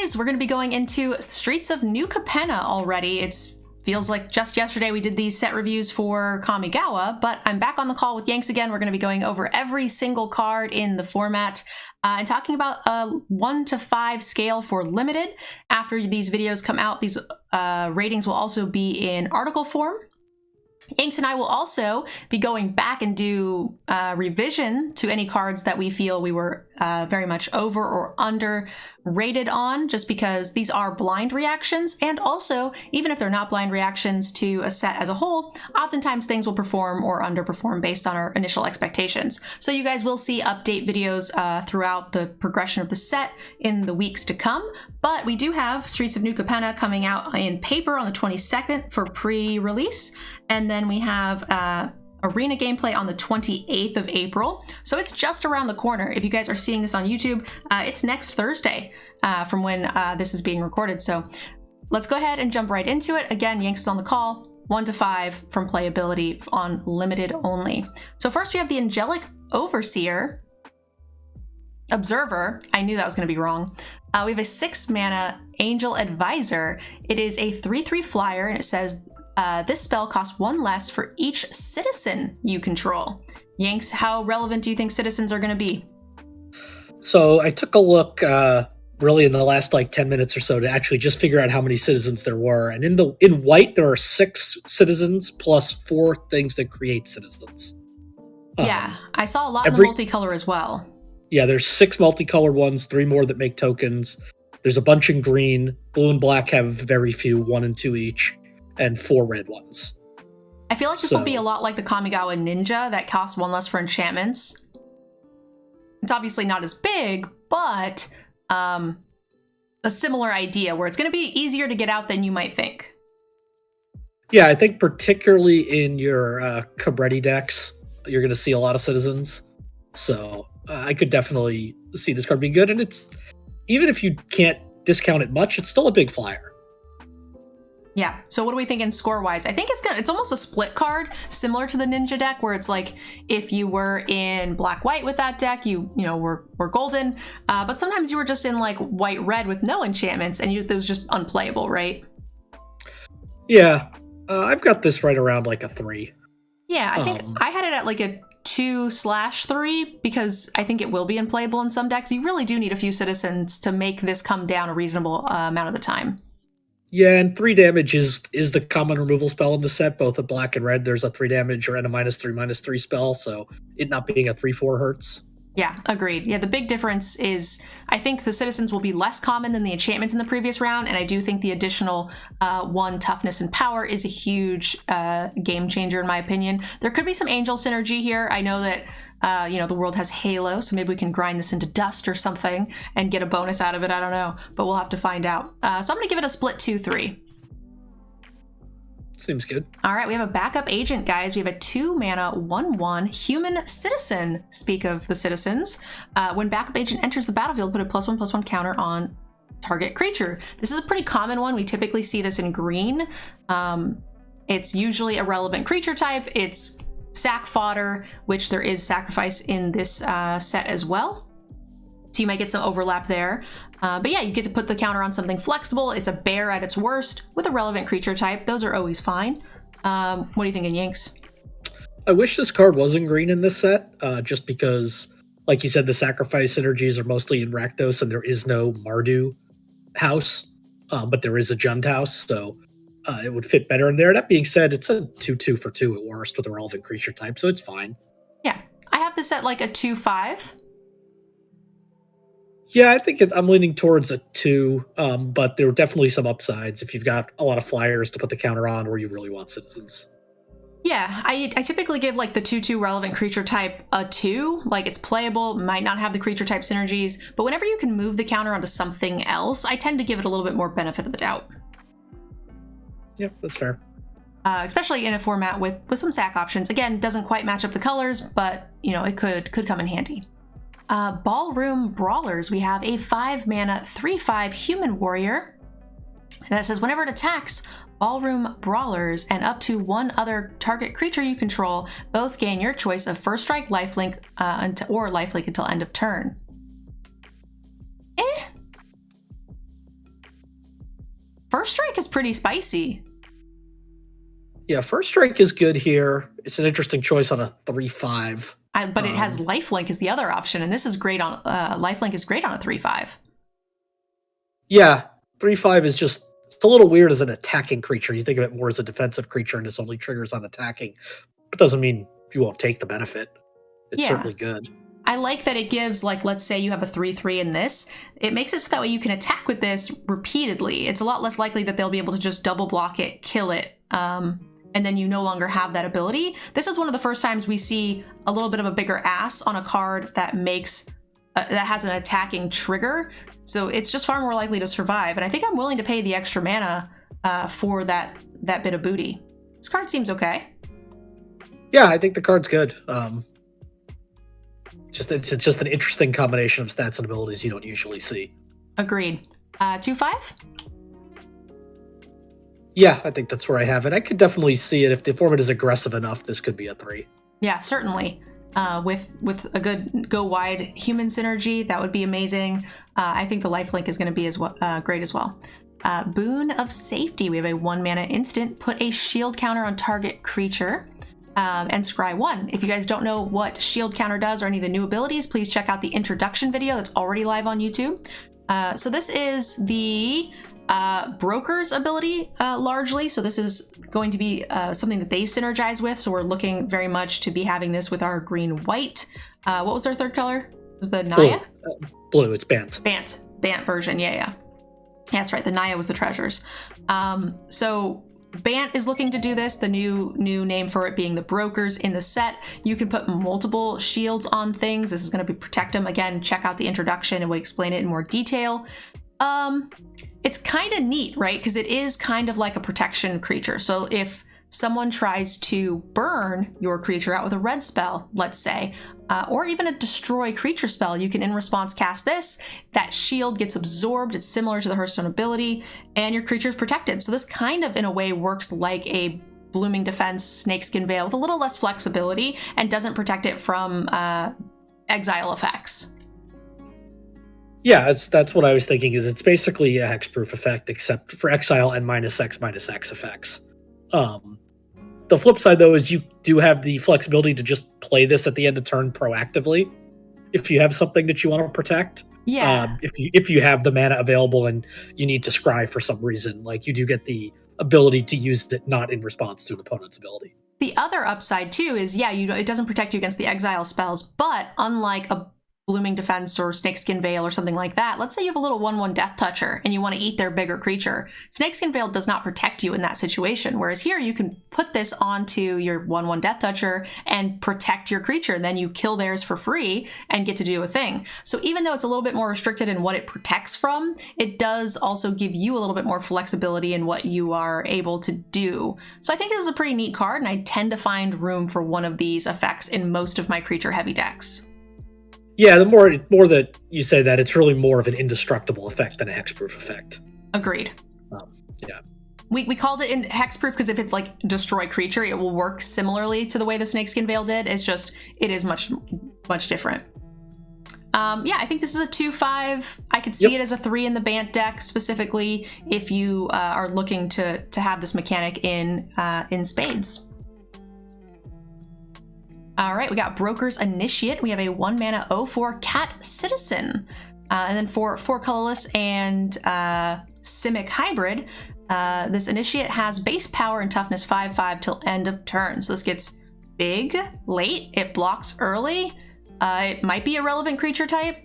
guys, we're going to be going into Streets of New Capenna already. It feels like just yesterday we did these set reviews for Kamigawa, but I'm back on the call with Yanks again. We're going to be going over every single card in the format and talking about a 1 to 5 scale for limited. After these videos come out, these ratings will also be in article form. Yanks and I will also be going back and do revision to any cards that we feel we were very much over or under rated on, just because these are blind reactions. And also, even if they're not blind reactions to a set as a whole, oftentimes things will perform or underperform based on our initial expectations. So you guys will see update videos throughout the progression of the set in the weeks to come. But we do have Streets of New Capenna coming out in paper on the 22nd for pre-release. And then we have arena gameplay on the 28th of April. So it's just around the corner. If you guys are seeing this on YouTube, it's next Thursday from when this is being recorded. So let's go ahead and jump right into it. Again, Yanks is on the call, 1 to 5 from playability on limited only. So first we have the Angelic Overseer. Observer, I knew that was going to be wrong. We have a 6 mana Angel Advisor. It is a 3/3 flyer, and it says this spell costs 1 less for each citizen you control. Yanks, how relevant do you think citizens are going to be? So I took a look really in the last 10 minutes or so to actually just figure out how many citizens there were. And in white, there are 6 citizens plus 4 things that create citizens. Yeah, I saw a lot in the multicolor as well. Yeah, there's 6 multicolored ones, 3 more that make tokens. There's a bunch in green. Blue and black have very few, 1 and 2 each, and 4 red ones. I feel like this will be a lot like the Kamigawa Ninja that costs 1 less for enchantments. It's obviously not as big, but a similar idea where it's going to be easier to get out than you might think. Yeah, I think particularly in your Cabretti decks, you're going to see a lot of citizens. So I could definitely see this card being good, and it's even if you can't discount it much, it's still a big flyer. Yeah. So what are we thinking score-wise? I think it's almost a split card, similar to the Ninja deck, where it's like if you were in black-white with that deck, you were golden, but sometimes you were just in like white-red with no enchantments, and it was just unplayable, right? Yeah, I've got this right around like a 3. Yeah, I think I had it at like a 2/3 because I think it will be unplayable in some decks. You really do need a few citizens to make this come down a reasonable amount of the time. Yeah, and 3 damage is the common removal spell in the set, both at black and red. There's a 3 damage and a -3/-3 spell, so it not being a 3/4 hurts. Yeah, agreed. Yeah, the big difference is I think the citizens will be less common than the enchantments in the previous round, and I do think the additional 1 toughness and power is a huge game changer in my opinion. There could be some angel synergy here. I know that the world has Halo, so maybe we can grind this into dust or something and get a bonus out of it. I don't know, but we'll have to find out. So I'm going to give it a split 2/3. Seems good. All right, we have a backup agent, guys. We have a 2 mana 1/1 human citizen. Speak of the citizens. When backup agent enters the battlefield, put a +1/+1 counter on target creature. This is a pretty common one. We typically see this in green. It's usually a relevant creature type. It's sack fodder, which there is sacrifice in this set as well. So you might get some overlap there. But yeah, you get to put the counter on something flexible. It's a bear at its worst with a relevant creature type. Those are always fine. What are you thinking, Yanks? I wish this card was in green in this set, just because, like you said, the sacrifice synergies are mostly in Rakdos, and there is no Mardu house, but there is a Jund house, so it would fit better in there. That being said, it's a 2/2 for 2 at worst with a relevant creature type, so it's fine. Yeah, I have this at like a 2/5. Yeah, I think I'm leaning towards a 2, but there are definitely some upsides if you've got a lot of flyers to put the counter on or you really want citizens. Yeah, I typically give like the 2/2 relevant creature type a 2. Like it's playable, might not have the creature type synergies, but whenever you can move the counter onto something else, I tend to give it a little bit more benefit of the doubt. Yeah, that's fair. Especially in a format with some sack options. Again, doesn't quite match up the colors, but it could come in handy. Ballroom Brawlers, we have a 5 mana 3/5 human warrior. And that says whenever it attacks, Ballroom Brawlers and up to 1 other target creature you control both gain your choice of first strike, lifelink, or lifelink until end of turn. First Strike is pretty spicy. Yeah, First Strike is good here. It's an interesting choice on a 3/5. But it has lifelink as the other option, and this is great on lifelink is great on a 3/5. Yeah, 3/5 is just, it's a little weird as an attacking creature. You think of it more as a defensive creature, and this only triggers on attacking. It doesn't mean you won't take the benefit. It's certainly good. I like that it gives, like, let's say you have a 3/3 in this. It makes it so that way you can attack with this repeatedly. It's a lot less likely that they'll be able to just double block it, kill it, and then you no longer have that ability. This is one of the first times we see a little bit of a bigger ass on a card that makes that has an attacking trigger. So it's just far more likely to survive. And I think I'm willing to pay the extra mana for that bit of booty. This card seems okay. Yeah, I think the card's good. It's just an interesting combination of stats and abilities you don't usually see. Agreed. 2/5? Yeah, I think that's where I have it. I could definitely see it. If the format is aggressive enough, this could be a 3. Yeah, certainly. With a good go wide human synergy, that would be amazing. I think the lifelink is going to be as great as well. Boon of Safety. We have a 1 mana instant. Put a shield counter on target creature. And scry 1. If you guys don't know what shield counter does or any of the new abilities, please check out the introduction video that's already live on YouTube. So this is the broker's ability largely. So this is going to be something that they synergize with. So we're looking very much to be having this with our green-white. What was their third color? Was the Naya? Blue, it's Bant. Bant version, yeah. That's right, the Naya was the treasures. So Bant is looking to do this, the new name for it being the brokers in the set. You can put multiple shields on things. This is going to be protect them. Again, check out the introduction and we'll explain it in more detail. It's kind of neat, right? Because it is kind of like a protection creature. So if someone tries to burn your creature out with a red spell, let's say, or even a destroy creature spell, you can in response cast this. That shield gets absorbed. It's similar to the Hearthstone ability, and your creature is protected. So this kind of, in a way, works like a Blooming Defense Snakeskin Veil with a little less flexibility and doesn't protect it from exile effects. Yeah, that's what I was thinking. Is it's basically a hexproof effect, except for exile and -X/-X effects. The flip side, though, is you do have the flexibility to just play this at the end of turn proactively if you have something that you want to protect. Yeah. If you have the mana available and you need to scry for some reason, like you do get the ability to use it not in response to an opponent's ability. The other upside too is, it doesn't protect you against the exile spells, but unlike a Blooming Defense or Snakeskin Veil or something like that, let's say you have a little 1/1 Death Toucher and you want to eat their bigger creature. Snakeskin Veil does not protect you in that situation, whereas here you can put this onto your 1/1 Death Toucher and protect your creature. Then you kill theirs for free and get to do a thing. So even though it's a little bit more restricted in what it protects from, it does also give you a little bit more flexibility in what you are able to do. So I think this is a pretty neat card, and I tend to find room for one of these effects in most of my creature heavy decks. Yeah, the more that you say that, it's really more of an indestructible effect than a hexproof effect. Agreed. Yeah. We called it in hexproof because if it's like destroy creature, it will work similarly to the way the Snakeskin Veil did. It's just, it is much, much different. I think this is a 2/5. I could see it as a 3 in the Bant deck, specifically if you are looking to have this mechanic in spades. All right, we got Broker's Initiate. We have a 1 mana 0/4 Cat Citizen. And then for 4 colorless and Simic Hybrid, this Initiate has base power and toughness 5/5 till end of turn. So this gets big late. It blocks early. It might be a relevant creature type.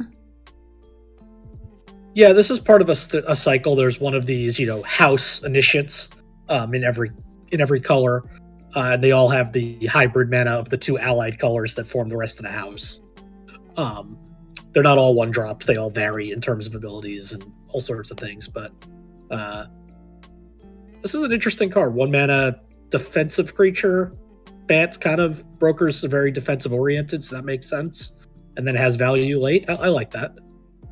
Yeah, this is part of a cycle. There's one of these, house initiates in every color. And they all have the hybrid mana of the 2 allied colors that form the rest of the house. They're not all 1-drops. They all vary in terms of abilities and all sorts of things. But this is an interesting card. 1 mana defensive creature. Bant's kind of Broker's very defensive oriented, so that makes sense. And then has value late. I like that.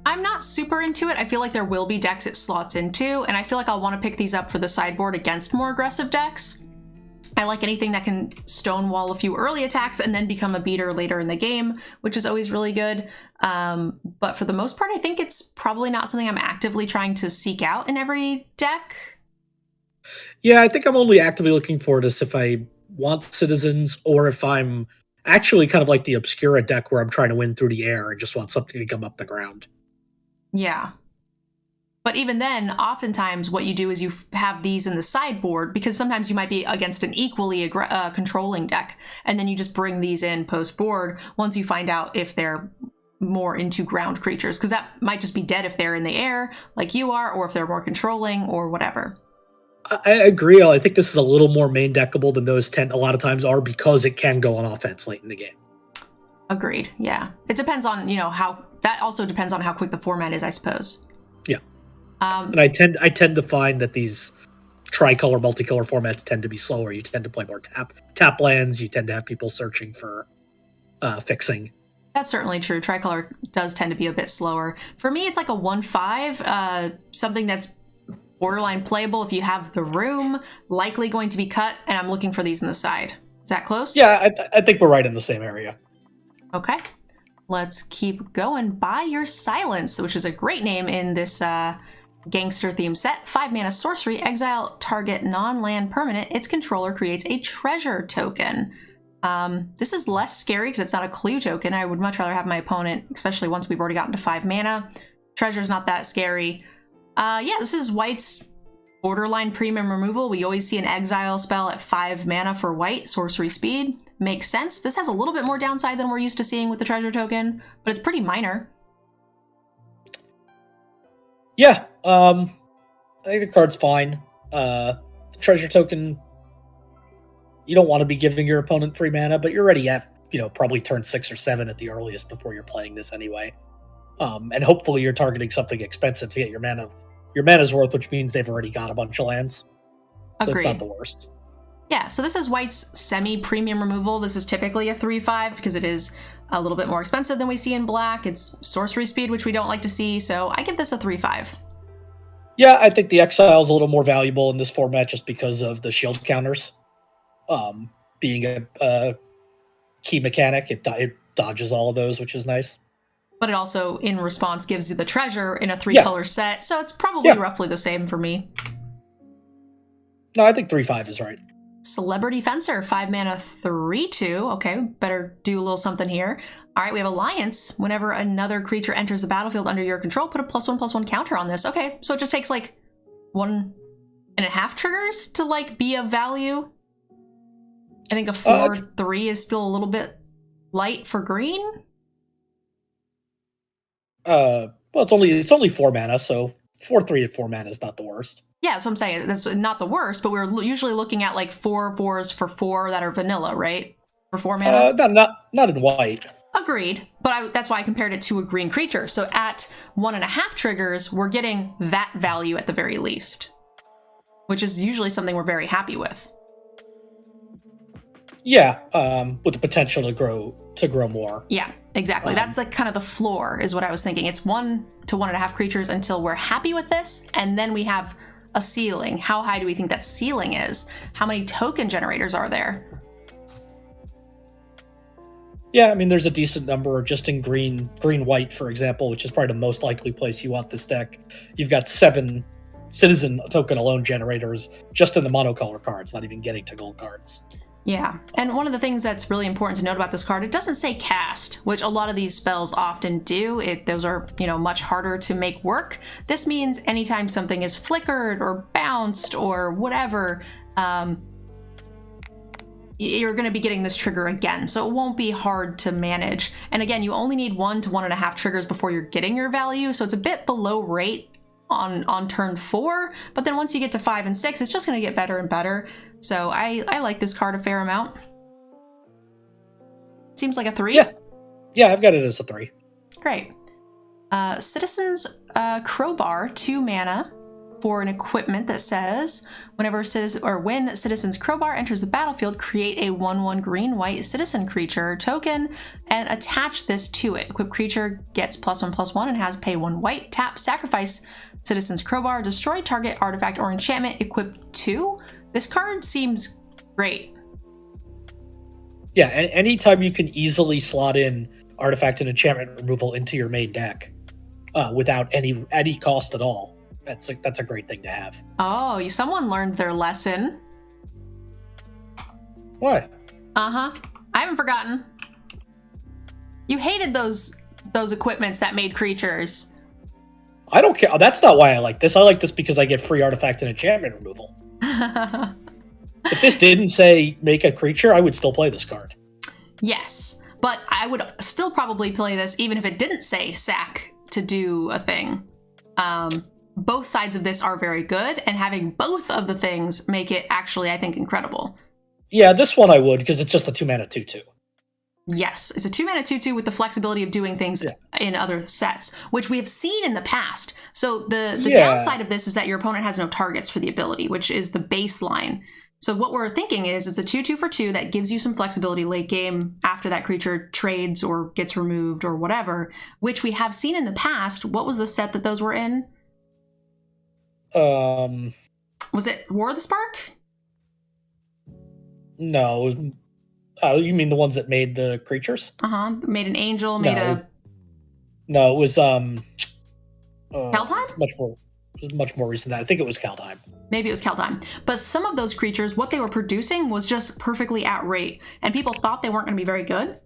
I'm not super into it. I feel like there will be decks it slots into, and I feel like I'll want to pick these up for the sideboard against more aggressive decks. I like anything that can stonewall a few early attacks and then become a beater later in the game, which is always really good. But for the most part, I think it's probably not something I'm actively trying to seek out in every deck. Yeah, I think I'm only actively looking for this if I want citizens or if I'm actually kind of like the Obscura deck where I'm trying to win through the air and just want something to come up the ground. Yeah. But even then, oftentimes what you do is you have these in the sideboard because sometimes you might be against an equally controlling deck. And then you just bring these in post board once you find out if they're more into ground creatures. Because that might just be dead if they're in the air like you are, or if they're more controlling or whatever. I agree. I think this is a little more main deckable than those 10 a lot of times are because it can go on offense late in the game. Agreed. Yeah. It depends on, how that also depends on how quick the format is, I suppose. Yeah. And I tend to find that these tricolor, multicolor formats tend to be slower. You tend to play more tap lands. You tend to have people searching for fixing. That's certainly true. Tricolor does tend to be a bit slower. For me, it's like a 1/5, something that's borderline playable if you have the room, likely going to be cut, and I'm looking for these in the side. Is that close? Yeah, I think we're right in the same area. Okay. Let's keep going. Buy Your Silence, which is a great name in this gangster theme set. 5 mana sorcery, exile target non-land permanent. Its controller creates a treasure token. This is less scary because it's not a clue token. I would much rather have my opponent, especially once we've already gotten to 5 mana. Treasure's not that scary. Yeah, this is white's borderline premium removal. We always see an exile spell at 5 mana for white, sorcery speed. Makes sense. This has a little bit more downside than we're used to seeing with the treasure token, but it's pretty minor. Yeah, I think the card's fine. The treasure token, you don't want to be giving your opponent free mana, but you're already at, probably turn 6 or 7 at the earliest before you're playing this anyway. And hopefully you're targeting something expensive to get your mana's worth, which means they've already got a bunch of lands. So it's not the worst. Yeah, so this is white's semi-premium removal. This is typically a 3/5 because it is a little bit more expensive than we see in black. It's sorcery speed, which we don't like to see, so I give this a 3/5. Yeah, I think the exile is a little more valuable in this format just because of the shield counters. Being a key mechanic, it dodges all of those, which is nice. But it also, in response, gives you the treasure in a 3-color set, so it's probably roughly the same for me. No, I think 3/5 is right. Celebrity Fencer, 5 mana, 3/2. Okay, better do a little something here. All right, we have Alliance. Whenever another creature enters the battlefield under your control, put a +1/+1 counter on this. Okay, so it just takes like 1.5 triggers to be of value. I think a 4/3 is still a little bit light for green. Well, it's only 4 mana, so 4/3 at 4 mana is not the worst. Yeah, that's what I'm saying. That's not the worst, but we're usually looking at like 4/4s for 4 that are vanilla, right? For 4 mana? Not in white. Agreed, but that's why I compared it to a green creature. So at 1.5 triggers, we're getting that value at the very least, which is usually something we're very happy with. Yeah, with the potential to grow more. Yeah, exactly. That's like kind of the floor is what I was thinking. It's 1 to 1.5 creatures until we're happy with this, and then we have a ceiling. How high do we think that ceiling is? How many token generators are there? Yeah, I mean, there's a decent number just in green-white, for example, which is probably the most likely place you want this deck. You've got 7 citizen token alone generators just in the monocolor cards, not even getting to gold cards. Yeah, and one of the things that's really important to note about this card, it doesn't say cast, which a lot of these spells often do. Those are, much harder to make work. This means anytime something is flickered or bounced or whatever, you're going to be getting this trigger again, so it won't be hard to manage. And again, you only need 1 to 1.5 triggers before you're getting your value, so it's a bit below rate on turn 4, but then once you get to 5 and 6, it's just going to get better and better. So I like this card a fair amount. Seems like a 3. Yeah, I've got it as a 3. Great. Citizen's Crowbar, 2 mana for an equipment that says when Citizen's Crowbar enters the battlefield, create a 1/1 green-white citizen creature token and attach this to it. Equipped creature gets +1/+1 and has pay 1 white. Tap, sacrifice Citizen's Crowbar, destroy target artifact or enchantment, equip 2. This card seems great. Yeah, and anytime you can easily slot in artifact and enchantment removal into your main deck without any cost at all, That's a great thing to have. Oh, someone learned their lesson. What? Uh-huh. I haven't forgotten. You hated those equipments that made creatures. I don't care. That's not why I like this. I like this because I get free artifact and enchantment removal. If this didn't say make a creature, I would still play this card. Yes, but I would still probably play this even if it didn't say sack to do a thing. Both sides of this are very good, and having both of the things make it actually, I think, incredible. Yeah, this one I would, because it's just a 2-mana 2/2. Yes, it's a 2-mana 2/2 with the flexibility of doing things in other sets, which we have seen in the past. So the downside of this is that your opponent has no targets for the ability, which is the baseline. So what we're thinking is it's a 2/2 for 2 that gives you some flexibility late game after that creature trades or gets removed or whatever, which we have seen in the past. What was the set that those were in? Was it War of the Spark? No. You mean the ones that made the creatures? Made an angel, No, it was Kaldheim? Much more recent than that. I think it was Kaldheim. Maybe it was Kaldheim. But some of those creatures, what they were producing was just perfectly at rate. And people thought they weren't going to be very good.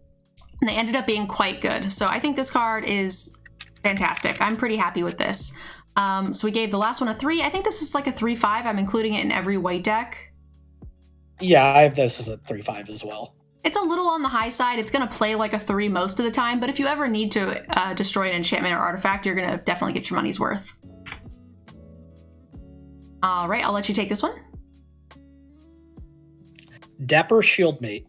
And they ended up being quite good. So I think this card is fantastic. I'm pretty happy with this. So we gave the last one a 3. I think this is like a 3/5. I'm including it in every white deck. Yeah, I have this as a 3/5 as well. It's a little on the high side. It's going to play like a 3 most of the time. But if you ever need to destroy an enchantment or artifact, you're going to definitely get your money's worth. All right, I'll let you take this one. Dapper Shieldmate.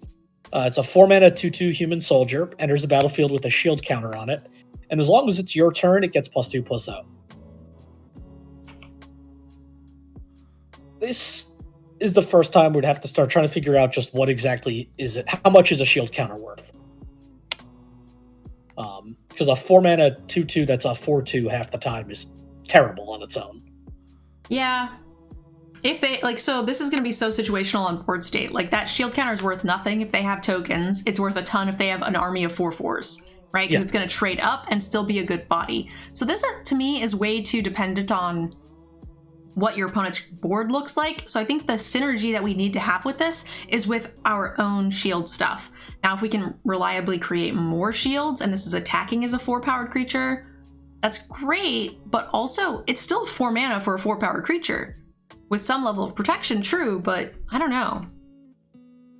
It's a 4-mana 2/2 human soldier. Enters the battlefield with a shield counter on it. And as long as it's your turn, it gets +2/+0. This is the first time we'd have to start trying to figure out just what exactly is it. How much is a shield counter worth? Because a 4-mana 2/2 that's a 4/2 half the time is terrible on its own. Yeah. If they, so this is going to be so situational on board state. Like, that shield counter is worth nothing if they have tokens. It's worth a ton if they have an army of 4/4s, right? Because it's going to trade up and still be a good body. So this, to me, is way too dependent on what your opponent's board looks like. So I think the synergy that we need to have with this is with our own shield stuff. Now, if we can reliably create more shields, and this is attacking as a 4-powered creature, that's great, but also it's still 4 mana for a 4-powered creature. With some level of protection, true, but I don't know.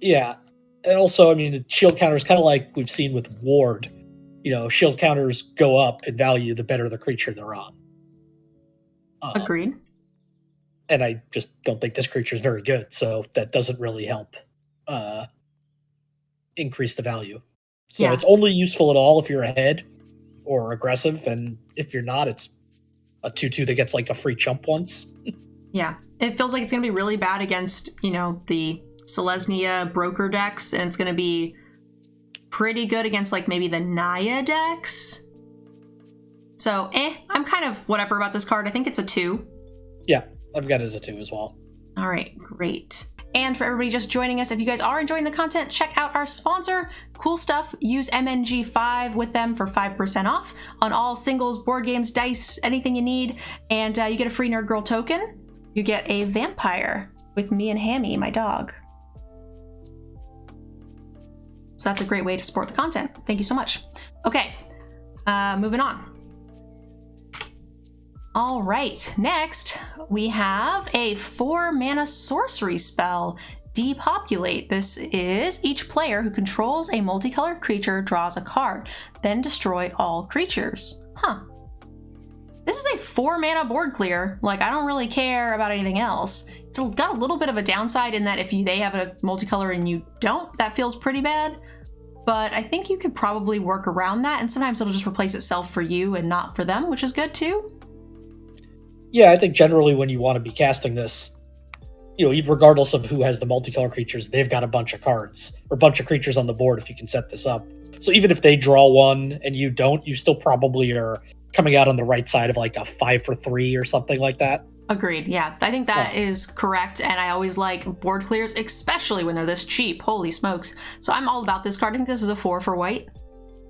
Yeah, and also, I mean, the shield counter is kind of like we've seen with Ward. Shield counters go up in value the better the creature they're on. Agreed. And I just don't think this creature is very good, so that doesn't really help increase the value. So it's only useful at all if you're ahead or aggressive, and if you're not, it's a 2/2 that gets like a free chump once. Yeah, it feels like it's going to be really bad against, the Selesnya broker decks, and it's going to be pretty good against like maybe the Naya decks. So, I'm kind of whatever about this card. I think it's a 2. Yeah, I've got it as a 2 as well. All right, great. And for everybody just joining us, if you guys are enjoying the content, check out our sponsor, Coolstuff. Use MNG5 with them for 5% off on all singles, board games, dice, anything you need. And you get a free Nerd Girl token. You get a vampire with me and Hammy, my dog. So that's a great way to support the content. Thank you so much. Okay, moving on. All right, next we have a 4-mana sorcery spell, Depopulate. This is each player who controls a multicolored creature draws a card, then destroy all creatures. This is a 4-mana board clear. Like, I don't really care about anything else. It's got a little bit of a downside in that if they have a multicolor and you don't, that feels pretty bad. But I think you could probably work around that, and sometimes it'll just replace itself for you and not for them, which is good too. Yeah, I think generally when you want to be casting this, regardless of who has the multicolor creatures, they've got a bunch of cards or a bunch of creatures on the board if you can set this up. So even if they draw one and you don't, you still probably are coming out on the right side of like a 5 for 3 or something like that. Agreed. Yeah, I think that is correct. And I always like board clears, especially when they're this cheap. Holy smokes. So I'm all about this card. I think this is a 4 for white.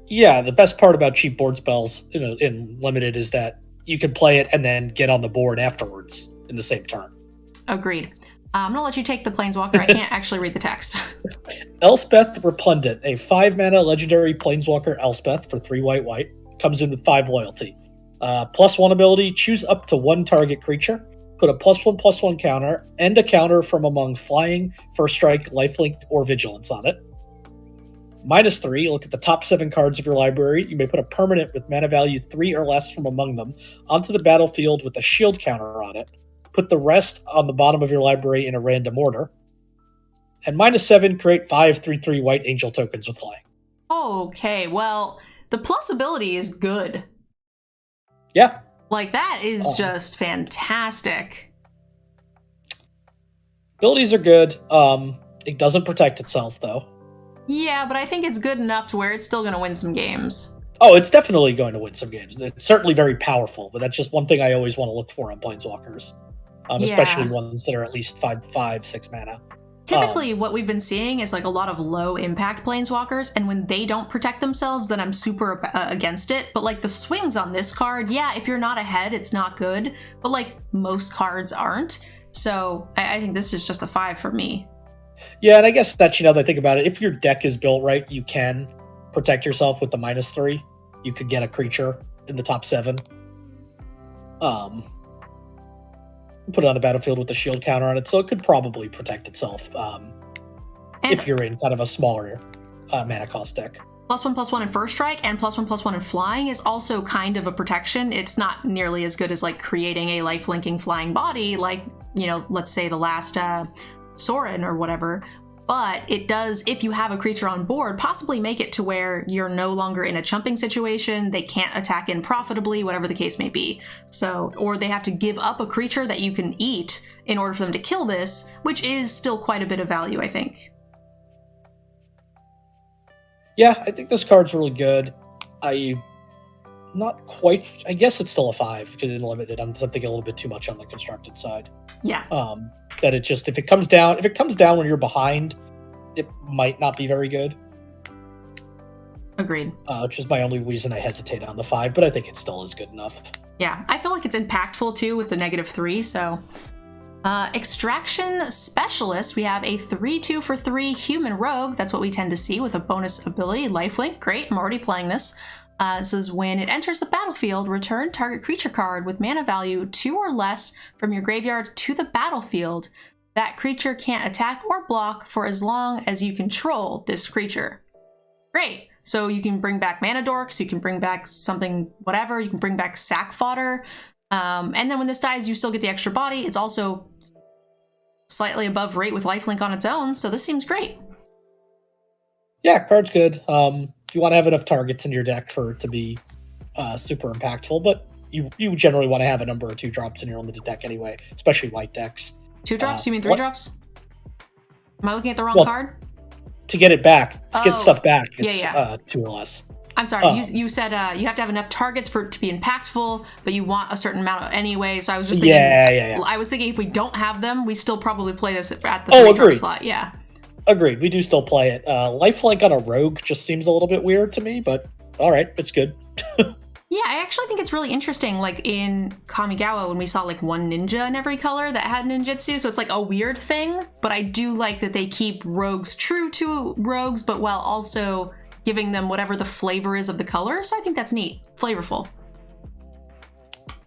Yeah, the best part about cheap board spells in Limited is that you can play it and then get on the board afterwards in the same turn. Agreed. I'm going to let you take the Planeswalker. I can't actually read the text. Elspeth Replundant, a 5-mana legendary Planeswalker Elspeth for 3 white. Comes in with 5 loyalty. +1 ability, choose up to 1 target creature. Put a +1/+1 counter and a counter from among flying, first strike, lifelink, or vigilance on it. -3, look at the top 7 cards of your library. You may put a permanent with mana value 3 or less from among them onto the battlefield with a shield counter on it. Put the rest on the bottom of your library in a random order. And -7, create 5 3/3 white angel tokens with flying. Okay, well, the plus ability is good. Yeah. Like, that is just fantastic. Abilities are good. It doesn't protect itself, though. Yeah, but I think it's good enough to where it's still going to win some games. Oh, it's definitely going to win some games. It's certainly very powerful, but that's just one thing I always want to look for on Planeswalkers. Especially ones that are at least 5/5, 6 mana. Typically, what we've been seeing is like a lot of low impact Planeswalkers, and when they don't protect themselves, then I'm super against it. But like the swings on this card, yeah, if you're not ahead, it's not good. But like most cards aren't. So I think this is just a 5 for me. Yeah, and I guess that, now that I think about it, if your deck is built right, you can protect yourself with the -3. You could get a creature in the top 7. Put it on the battlefield with the shield counter on it, so it could probably protect itself if you're in kind of a smaller mana cost deck. +1/+1 in first strike and +1/+1 in flying is also kind of a protection. It's not nearly as good as like creating a life-linking flying body, like, you know, let's say the last Sorin or whatever. But it does, if you have a creature on board, possibly make it to where you're no longer in a chumping situation, they can't attack in profitably, whatever the case may be. So, or they have to give up a creature that you can eat in order for them to kill this, which is still quite a bit of value, I think. Yeah, I think this card's really good. Not quite, I guess it's still a 5 because it's limited. I'm thinking a little bit too much on the constructed side. Yeah. That it just, if it comes down when you're behind, it might not be very good. Agreed. Which is my only reason I hesitate on the 5, but I think it still is good enough. Yeah, I feel like it's impactful too with the -3, so. Extraction Specialist, we have a 3/2 for 3 human rogue. That's what we tend to see with a bonus ability, lifelink. Great, I'm already playing this. It says, when it enters the battlefield, return target creature card with mana value 2 or less from your graveyard to the battlefield. That creature can't attack or block for as long as you control this creature. Great. So you can bring back mana dorks, you can bring back something, whatever, you can bring back sack fodder. And then when this dies, you still get the extra body. It's also slightly above rate with lifelink on its own, so this seems great. Yeah, card's good. You want to have enough targets in your deck for it to be super impactful, but you generally want to have a number of 2-drops in your limited deck anyway, especially white decks. 2-drops? You mean 3-drops? Am I looking at the wrong card? To get it back, to get stuff back, it's yeah. 2 or less. I'm sorry, you said you have to have enough targets for it to be impactful, but you want a certain amount anyway, so I was just thinking, I was thinking if we don't have them, we still probably play this at the 3-drop slot, yeah. Agreed. We do still play it. Lifelink on a rogue just seems a little bit weird to me, but all right, it's good. Yeah, I actually think it's really interesting. Like in Kamigawa, when we saw like one ninja in every color that had ninjutsu, so it's like a weird thing. But I do like that they keep rogues true to rogues, but while also giving them whatever the flavor is of the color. So I think that's neat, flavorful.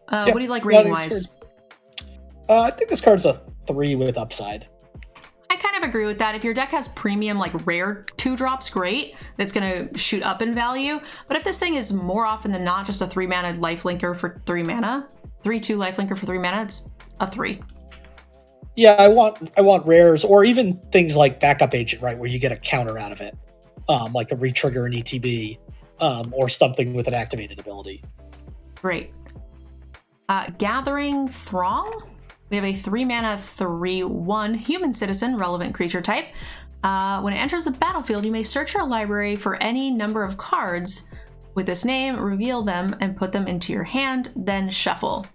What do you like rating wise? I think this card's a 3 with upside. I kind of agree with that. If your deck has premium, like rare 2-drops, great. That's going to shoot up in value. But if this thing is more often than not just a 3-mana lifelinker for 3 mana, 3/2 lifelinker for 3 mana, it's a 3. Yeah, I want rares, or even things like Backup Agent, right, where you get a counter out of it, like a retrigger an ETB, or something with an activated ability. Great. Gathering Thrall. We have a 3-mana 3/1 human citizen, relevant creature type. When it enters the battlefield, you may search your library for any number of cards with this name, reveal them, and put them into your hand, then shuffle.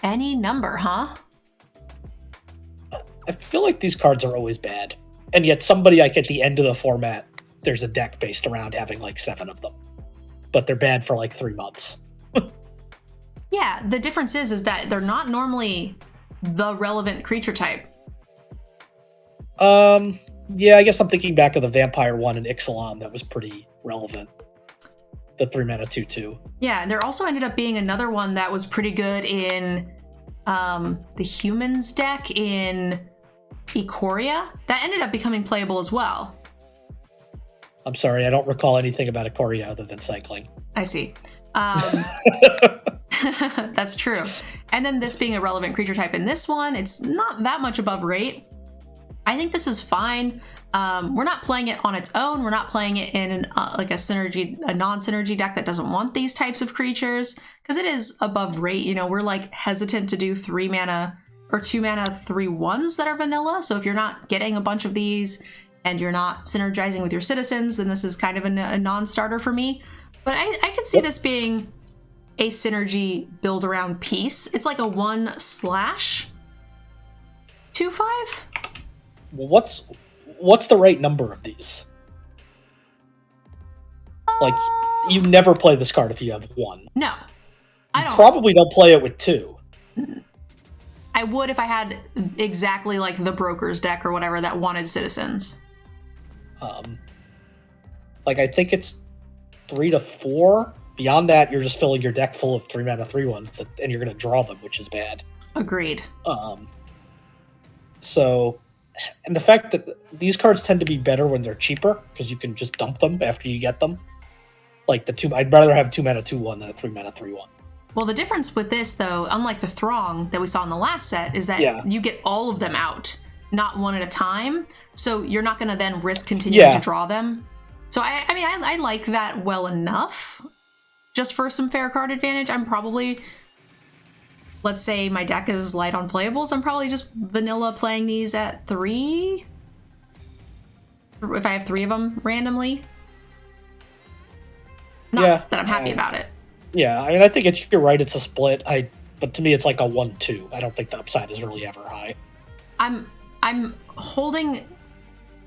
Any number, huh? I feel like these cards are always bad. And yet somebody, like, at the end of the format, there's a deck based around having like 7 of them. But they're bad for like 3 months. Yeah, the difference is that they're not normally the relevant creature type. Yeah, I guess I'm thinking back of the Vampire one in Ixalan that was pretty relevant. The 3-mana 2/2. Yeah, and there also ended up being another one that was pretty good in the Humans deck in Ikoria. That ended up becoming playable as well. I'm sorry, I don't recall anything about Ikoria other than cycling. I see. That's true. And then this being a relevant creature type in this one, it's not that much above rate. I think this is fine. We're not playing it on its own. We're not playing it in like a non-synergy deck that doesn't want these types of creatures, because it is above rate. You know, we're like hesitant to do 3-mana or 2-mana 3/1s that are vanilla. So if you're not getting a bunch of these and you're not synergizing with your citizens, then this is kind of a non-starter for me. But I could see this being a synergy build around piece. It's like a 1/2/5. Well, what's the right number of these? Like, you never play this card if you have one. No, I don't. Probably don't play it with 2. I would if I had exactly like the Broker's deck or whatever that wanted citizens. Like, I think it's 3 to 4. Beyond that, you're just filling your deck full of 3-mana 3/1s, and you're going to draw them, which is bad. Agreed. So, and the fact that these cards tend to be better when they're cheaper, because you can just dump them after you get them. Like I'd rather have 2-mana 2/1 than a 3-mana 3/1. Well, the difference with this, though, unlike the Throng that we saw in the last set, is that you get all of them out, not one at a time. So you're not going to then risk continuing to draw them. So I like that well enough. Just for some fair card advantage, I'm probably, let's say my deck is light on playables, I'm probably just vanilla playing these at 3. If I have 3 of them randomly. Not that I'm happy about it. Yeah, I mean, I think you're right, it's a split. But to me, it's like a 1/2. I don't think the upside is really ever high. I'm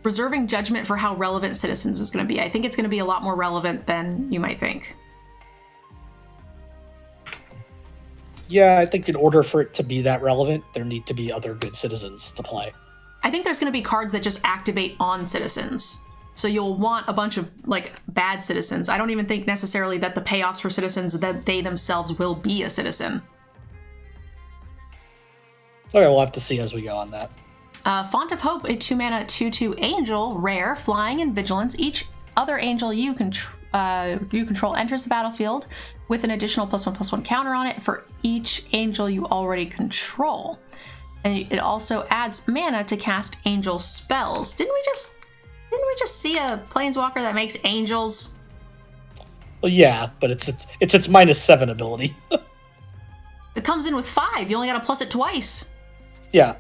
reserving judgment for how relevant Citizens is going to be. I think it's going to be a lot more relevant than you might think. Yeah, I think in order for it to be that relevant, there need to be other good citizens to play. I think there's going to be cards that just activate on citizens. So you'll want a bunch of like bad citizens. I don't even think necessarily that the payoffs for citizens that they themselves will be a citizen. Okay, we'll have to see as we go on that. Font of Hope, a 2-mana 2/2 angel, rare, flying and vigilance. Each other angel you control enters the battlefield with an additional +1/+1 counter on it for each angel you already control. And it also adds mana to cast angel spells. Didn't we just see a planeswalker that makes angels? Well, yeah, but it's its -7 ability. It comes in with 5. You only got to plus it twice. Yeah,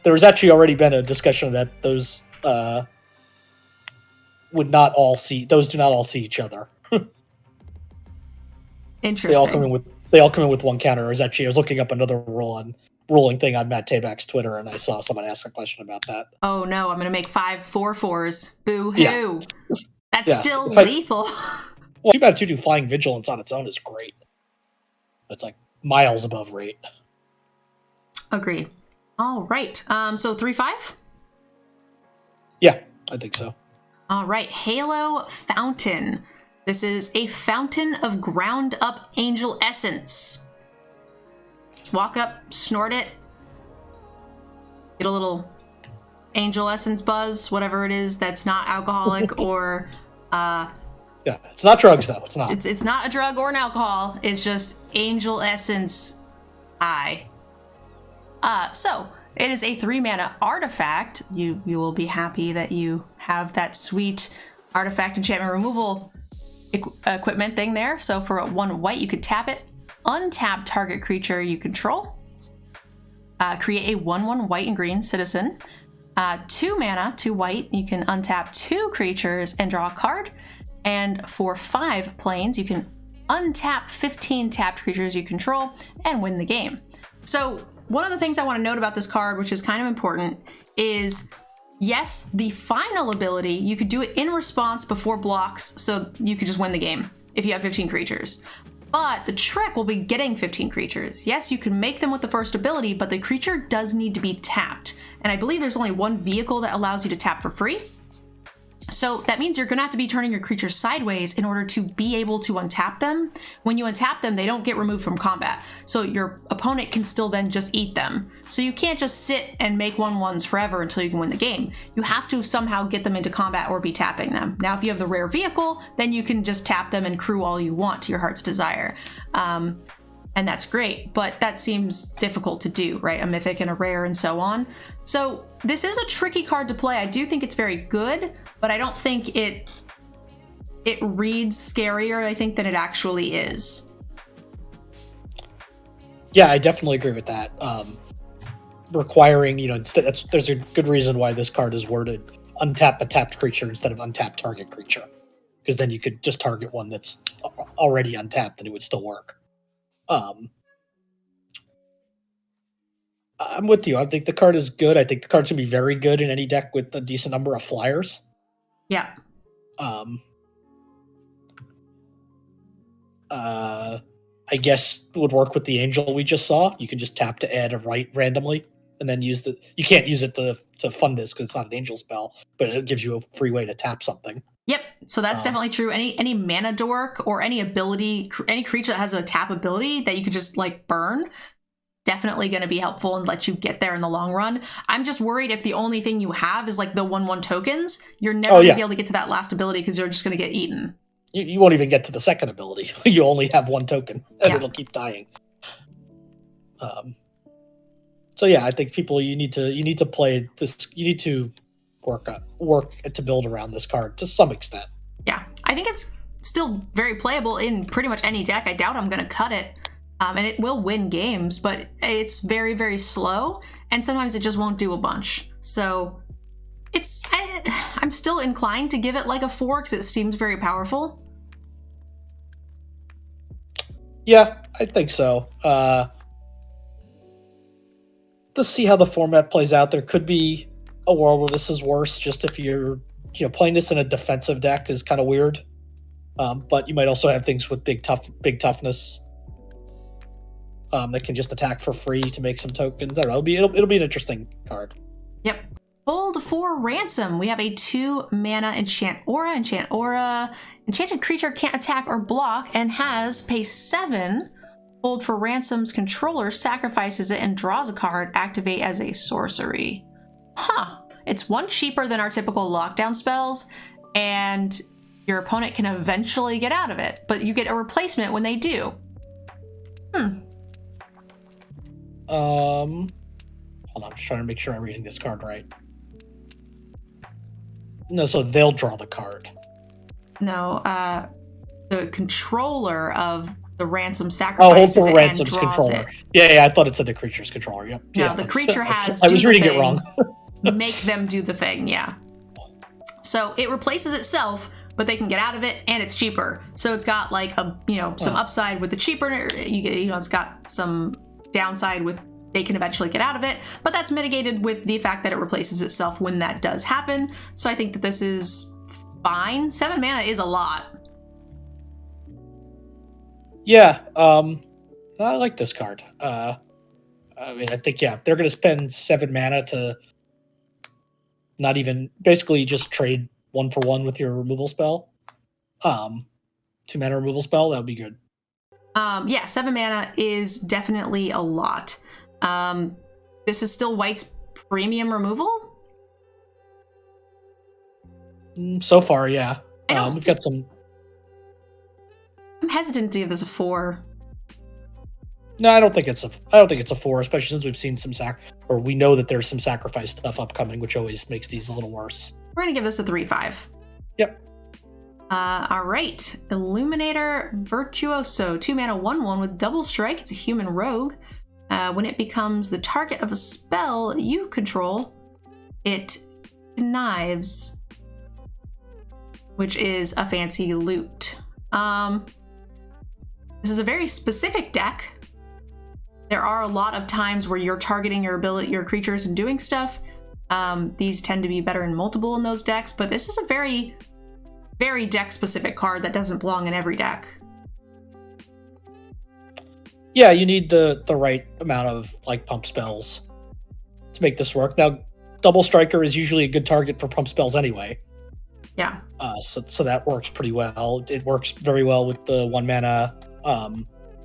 there was actually already been a discussion that those do not all see each other. Interesting. They all come in with 1 counter. I was looking up another ruling thing on Matt Tabak's Twitter, and I saw someone ask a question about that. Oh no, I'm gonna make 5 4/4s. Boo hoo. Yeah. That's still lethal. Well, 2-mana 2/2 flying vigilance on its own is great. It's like miles above rate. Agreed. All right. So 3/5? Yeah, I think so. All right. Halo Fountain. This is a fountain of ground up angel essence. Just walk up, snort it, get a little angel essence buzz, whatever it is that's not alcoholic or yeah, it's not drugs though. It's not. It's not a drug or an alcohol. It's just angel essence high. So it is a 3-mana artifact. You will be happy that you have that sweet artifact enchantment removal equipment thing there. So for 1 white, you could tap it, untap target creature you control, create a 1/1 white and green citizen. 2 mana, 2 white, you can untap 2 creatures and draw a card. And for 5 planes, you can untap 15 tapped creatures you control and win the game. So one of the things I want to note about this card, which is kind of important, is yes, the final ability, you could do it in response before blocks, so you could just win the game if you have 15 creatures. But the trick will be getting 15 creatures. Yes, you can make them with the first ability, but the creature does need to be tapped. And I believe there's only one vehicle that allows you to tap for free. So that means you're gonna have to be turning your creatures sideways in order to be able to untap them. When you untap them, they don't get removed from combat. So your opponent can still then just eat them. So you can't just sit and make 1/1s forever until you can win the game. You have to somehow get them into combat or be tapping them. Now, if you have the rare vehicle, then you can just tap them and crew all you want to your heart's desire. And that's great, but that seems difficult to do, right? A mythic and a rare and so on. So this is a tricky card to play. I do think it's very good, but I don't think it reads scarier, I think, than it actually is. Yeah, I definitely agree with that. Requiring, there's a good reason why this card is worded untap a tapped creature instead of untap target creature. Because then you could just target one that's already untapped and it would still work. I'm with you. I think the card is good. I think the card's going to be very good in any deck with a decent number of flyers. Yeah. I guess it would work with the angel we just saw. You can just tap to add a right randomly and then use you can't use it to fund this because it's not an angel spell, but it gives you a free way to tap something. Yep, so that's definitely true. Any mana dork or any ability, any creature that has a tap ability that you could just like burn, definitely going to be helpful and let you get there in the long run. I'm just worried if the only thing you have is like the 1/1 tokens, you're never going to be able to get to that last ability because you're just going to get eaten. You won't even get to the second ability. You only have one token and it'll keep dying. So yeah, I think people, you need to play this. You need to work to build around this card to some extent. Yeah, I think it's still very playable in pretty much any deck. I doubt I'm going to cut it. And it will win games, but it's very, very slow. And sometimes it just won't do a bunch. So I'm still inclined to give it like a 4 because it seems very powerful. Yeah, I think so. Let's see how the format plays out. There could be a world where this is worse, just if you're playing this in a defensive deck is kind of weird. But you might also have things with big toughness that can just attack for free to make some tokens. I don't know. It'll be an interesting card. Yep. Hold for Ransom. We have a 2 mana enchant aura. Enchant aura. Enchanted creature can't attack or block and pay 7. Hold for Ransom's controller sacrifices it and draws a card. Activate as a sorcery. Huh. It's 1 cheaper than our typical lockdown spells, and your opponent can eventually get out of it, but you get a replacement when they do. Hold on, I'm just trying to make sure I'm reading this card right. No, so they'll draw the card. No, the controller of the Ransom sacrifices hold for it Ransom's and draws controller. it. Yeah, I thought it said the creature's controller. Yep. No, yeah, the creature has. I was reading it wrong. Make them do the thing, yeah. So it replaces itself, but they can get out of it, and it's cheaper. So it's got like some upside with the cheaper. It's got some downside with they can eventually get out of it, but that's mitigated with the fact that it replaces itself when that does happen. So I think that this is fine. 7 mana is a lot. Yeah, I like this card. I think they're going to spend 7 mana to not even basically just trade 1 for 1 with your removal spell. 2 mana removal spell, that would be good. 7 mana is definitely a lot. This is still White's premium removal? So far, yeah. We've got some. I'm hesitant to give this a 4. No, I don't think it's a 4, especially since we've seen we know that there's some sacrifice stuff upcoming, which always makes these a little worse. We're gonna give this a 3/5. Yep. All right. Illuminator Virtuoso, 2 mana 1/1 with double strike. It's a human rogue. When it becomes the target of a spell you control, it connives, which is a fancy loot. This is a very specific deck. There are a lot of times where you're targeting your creatures and doing stuff. These tend to be better in multiple in those decks, but this is a very, very deck-specific card that doesn't belong in every deck. Yeah, you need the right amount of like pump spells to make this work. Now, double striker is usually a good target for pump spells anyway. Yeah. So that works pretty well. It works very well with the 1 mana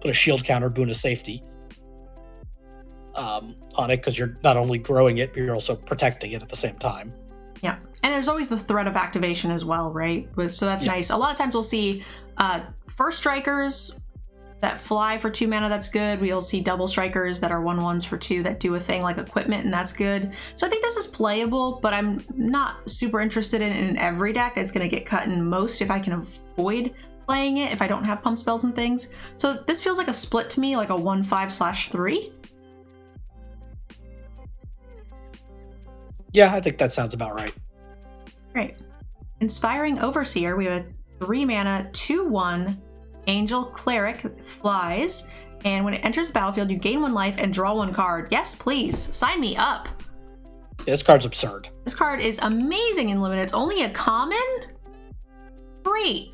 put a shield counter Boon of Safety on it, because you're not only growing it, but you're also protecting it at the same time. Yeah, and there's always the threat of activation as well, right? So that's nice. A lot of times we'll see first strikers that fly for 2 mana, that's good. We'll see double strikers that are 1/1s for 2 that do a thing like equipment, and that's good. So I think this is playable, but I'm not super interested in every deck. It's going to get cut in most if I can avoid playing it, if I don't have pump spells and things. So this feels like a split to me, like a 1/5/3. Yeah, I think that sounds about right. Great. Inspiring Overseer, we have a 3 mana, 2/1 Angel Cleric, flies, and when it enters the battlefield, you gain 1 life and draw 1 card. Yes, please. Sign me up. Yeah, this card's absurd. This card is amazing in Limited. It's only a common? Great.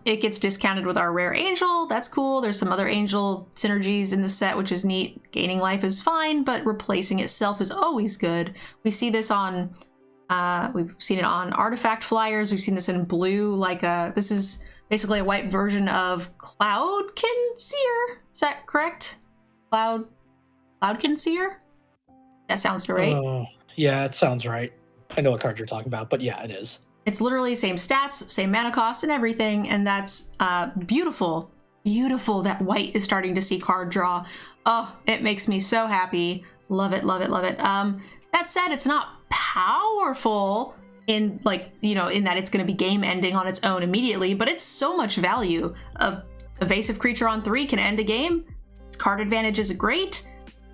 It gets discounted with our rare angel. That's cool. There's some other angel synergies in the set, which is neat. Gaining life is fine, but replacing itself is always good. We see this on, we've seen it on artifact flyers. We've seen this in blue, this is basically a white version of Cloudkin Seer. Is that correct? Cloudkin Seer? That sounds right. Yeah, it sounds right. I know what card you're talking about, but yeah, it is. It's literally same stats, same mana cost and everything, and that's beautiful. Beautiful that white is starting to see card draw. Oh, it makes me so happy. Love it, love it, love it. That said, it's not powerful in in that it's going to be game ending on its own immediately, but it's so much value. A evasive creature on 3 can end a game. Its card advantage is great.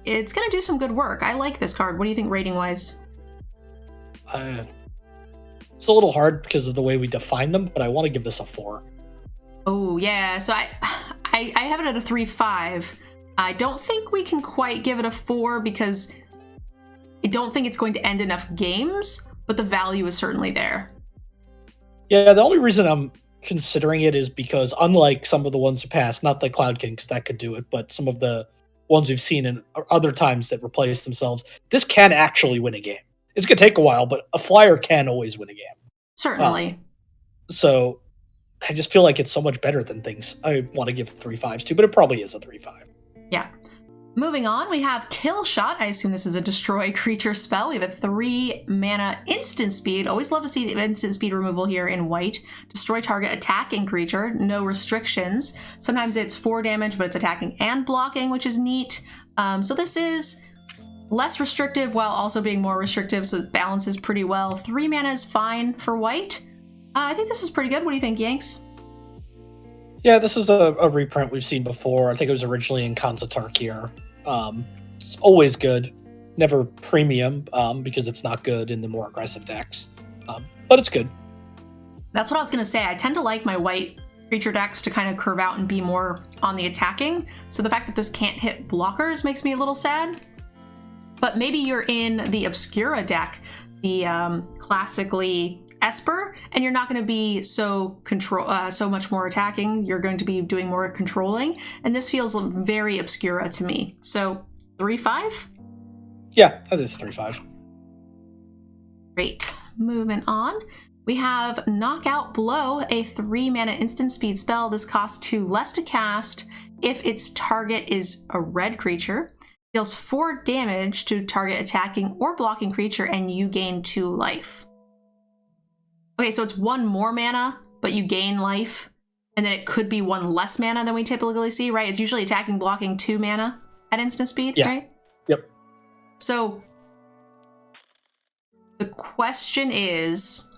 It's going to do some good work. I like this card. What do you think rating wise? It's a little hard because of the way we define them, but I want to give this a 4. Oh yeah, so I have it at a 3/5. I don't think we can quite give it a 4 because I don't think it's going to end enough games, but the value is certainly there. Yeah, the only reason I'm considering it is because unlike some of the ones who passed, not the Cloud King, because that could do it, but some of the ones we've seen in other times that replace themselves, this can actually win a game. It's going to take a while, but a flyer can always win a game. Certainly. So I just feel like it's so much better than things I want to give 3/5s to, but it probably is a 3/5. Yeah. Moving on, we have Kill Shot. I assume this is a destroy creature spell. We have a 3 mana instant speed. Always love to see instant speed removal here in white. Destroy target attacking creature. No restrictions. Sometimes it's 4 damage, but it's attacking and blocking, which is neat. So this is less restrictive while also being more restrictive, so it balances pretty well. 3 mana is fine for white. I think this is pretty good. What do you think, Yanks? Yeah, this is a reprint we've seen before. I think it was originally in Kanzatark here. It's always good. Never premium, because it's not good in the more aggressive decks. But it's good. That's what I was going to say. I tend to like my white creature decks to kind of curve out and be more on the attacking. So the fact that this can't hit blockers makes me a little sad. But maybe you're in the Obscura deck, the classically Esper, and you're not going to be so much more attacking. You're going to be doing more controlling, and this feels very Obscura to me. So 3/5? Yeah, that is 3/5. Great. Moving on. We have Knockout Blow, a 3 mana instant speed spell. This costs 2 less to cast if its target is a red creature. Deals 4 damage to target attacking or blocking creature, and you gain 2 life. Okay, so it's 1 more mana, but you gain life, and then it could be 1 less mana than we typically see, right? It's usually attacking, blocking 2 mana at instant speed, right? Yep. So the question is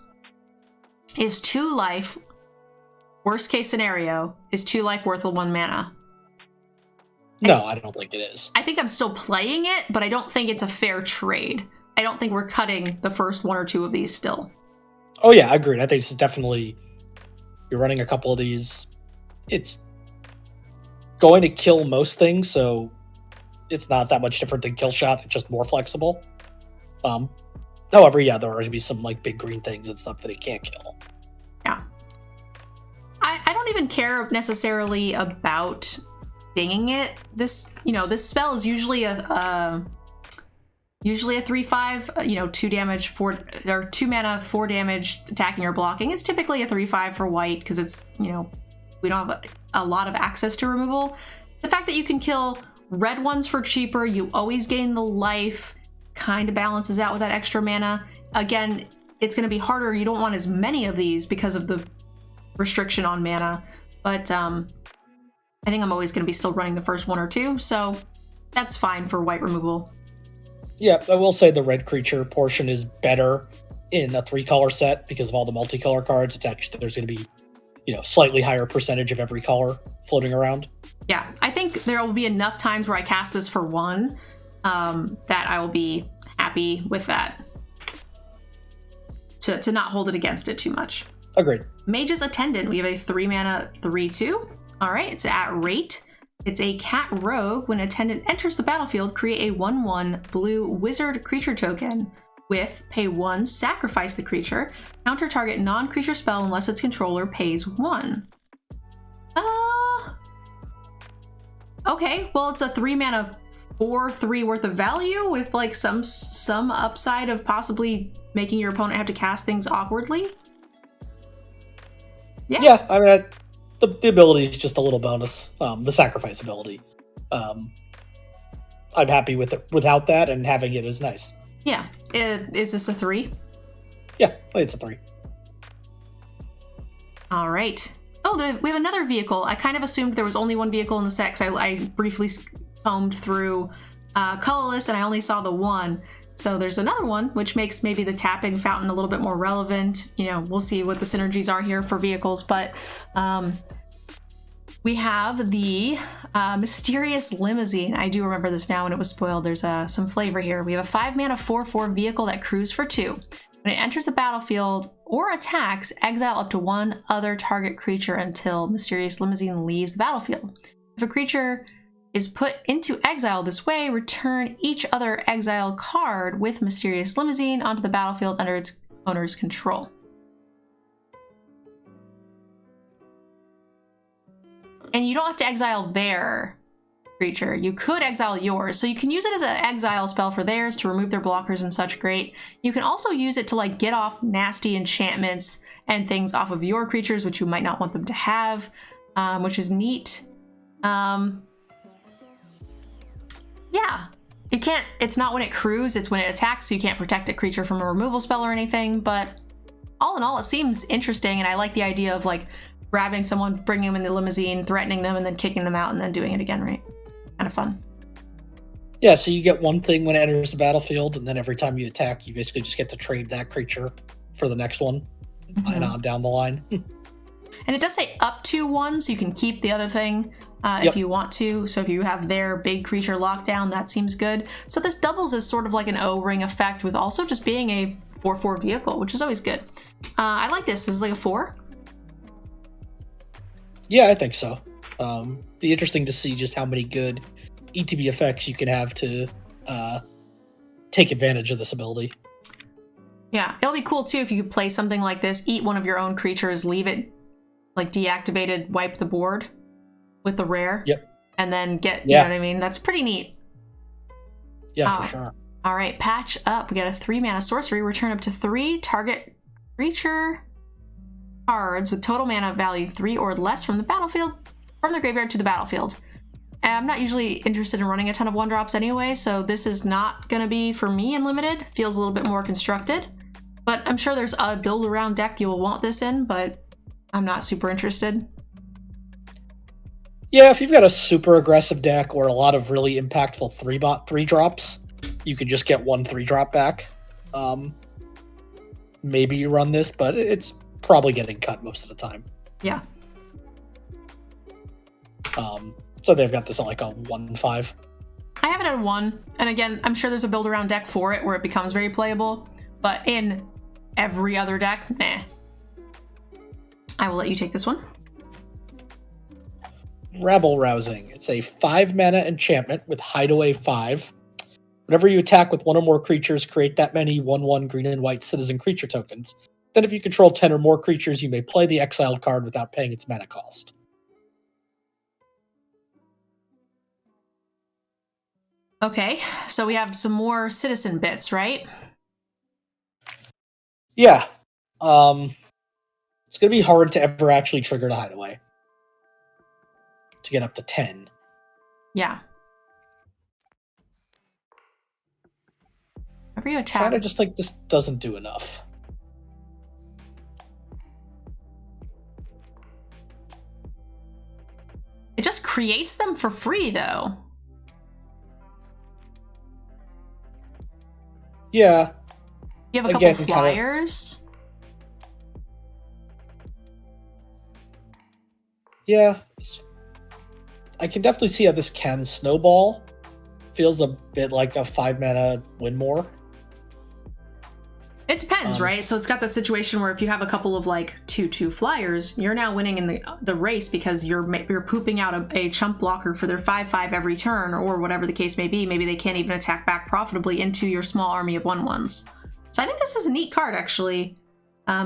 2 life, worst case scenario, is 2 life worth of 1 mana? No, I don't think it is. I think I'm still playing it, but I don't think it's a fair trade. I don't think we're cutting the first 1 or 2 of these still. Oh yeah, agreed. I think this is definitely, you're running a couple of these. It's going to kill most things, so it's not that much different than Kill Shot. It's just more flexible. However, yeah, there are going to be some like big green things and stuff that it can't kill. Yeah. I don't even care necessarily about dinging it. This spell is usually a 3/5, 2 damage, 4 or 2 mana, 4 damage attacking or blocking. It's typically a 3/5 for white because it's, we don't have a lot of access to removal. The fact that you can kill red ones for cheaper, you always gain the life, kind of balances out with that extra mana. Again, it's going to be harder. You don't want as many of these because of the restriction on mana, but I think I'm always going to be still running the first 1 or 2, so that's fine for white removal. Yeah, I will say the red creature portion is better in a 3-color set because of all the multicolor cards attached. There's going to be, slightly higher percentage of every color floating around. Yeah, I think there will be enough times where I cast this for 1 that I will be happy with that. To not hold it against it too much. Agreed. Mage's Attendant. We have a 3 mana 3/2. All right, it's at rate. It's a cat rogue. When Attendant enters the battlefield, create a 1/1 blue wizard creature token with pay 1, sacrifice the creature, counter target non-creature spell unless its controller pays 1. Okay, well, it's a 3 mana 4/3 worth of value with like some upside of possibly making your opponent have to cast things awkwardly. Yeah, I mean, the ability is just a little bonus. The sacrifice ability. I'm happy with it without that, and having it is nice. Yeah. Is this a 3? Yeah, it's a 3. All right. Oh, we have another vehicle. I kind of assumed there was only one vehicle in the set because I briefly combed through colorless and I only saw the one. So there's another one, which makes maybe the tapping fountain a little bit more relevant. We'll see what the synergies are here for vehicles, but we have the Mysterious Limousine. I do remember this now when it was spoiled. There's some flavor here. We have a 5 mana 4/4 vehicle that crews for 2. When it enters the battlefield or attacks, exile up to 1 other target creature until Mysterious Limousine leaves the battlefield. If a creature is put into exile this way, return each other exile card with Mysterious Limousine onto the battlefield under its owner's control. And you don't have to exile their creature. You could exile yours. So you can use it as an exile spell for theirs to remove their blockers and such. Great. You can also use it to like get off nasty enchantments and things off of your creatures, which you might not want them to have, which is neat. Yeah. You can't, it's not when it crews, it's when it attacks, so you can't protect a creature from a removal spell or anything, but all in all, it seems interesting, and I like the idea of like grabbing someone, bringing them in the limousine, threatening them, and then kicking them out, and then doing it again, right? Kind of fun. Yeah, so you get one thing when it enters the battlefield, and then every time you attack, you basically just get to trade that creature for the next one, and on down the line. And it does say up to 1, so you can keep the other thing if you want to. So if you have their big creature locked down, that seems good. So this doubles as sort of like an O-ring effect with also just being a 4/4 vehicle, which is always good. I like this. This is like a 4. Yeah, I think so. Be interesting to see just how many good ETB effects you can have to take advantage of this ability. Yeah, it'll be cool too if you could play something like this, eat one of your own creatures, leave it like deactivated, wipe the board with the rare. Yep. And then get, you know what I mean? That's pretty neat. Yeah, for sure. All right, patch up. We got a 3 mana sorcery. Return up to 3 target creature cards with total mana value 3 or less from the battlefield, from the graveyard to the battlefield. I'm not usually interested in running a ton of 1-drops anyway, so this is not going to be for me in limited. Feels a little bit more constructed, but I'm sure there's a build around deck you'll want this in, but I'm not super interested. Yeah, if you've got a super aggressive deck or a lot of really impactful 3-drops, you could just get 1 3-drop back. Maybe you run this, but it's probably getting cut most of the time. Yeah. So they've got this at like a 1/5. I have it at 1, and again, I'm sure there's a build around deck for it where it becomes very playable, but in every other deck, nah. I will let you take this one. Rabble Rousing. It's a 5 mana enchantment with Hideaway 5. Whenever you attack with 1 or more creatures, create that many 1/1 green and white citizen creature tokens. Then if you control 10 or more creatures, you may play the exiled card without paying its mana cost. Okay, so we have some more citizen bits, right? Yeah. It's going to be hard to ever actually trigger the hideaway to get up to 10. Yeah. Whenever you attack... Kind of just like this doesn't do enough. It just creates them for free, though. Yeah. You have a couple flyers. Yeah. I can definitely see how this can snowball. Feels a bit like a 5-mana win more. It depends, right? So it's got that situation where if you have a couple of like 2/2 flyers, you're now winning in the race because you're pooping out a chump blocker for their 5/5 every turn, or whatever the case may be. Maybe they can't even attack back profitably into your small army of 1/1s. So I think this is a neat card, actually.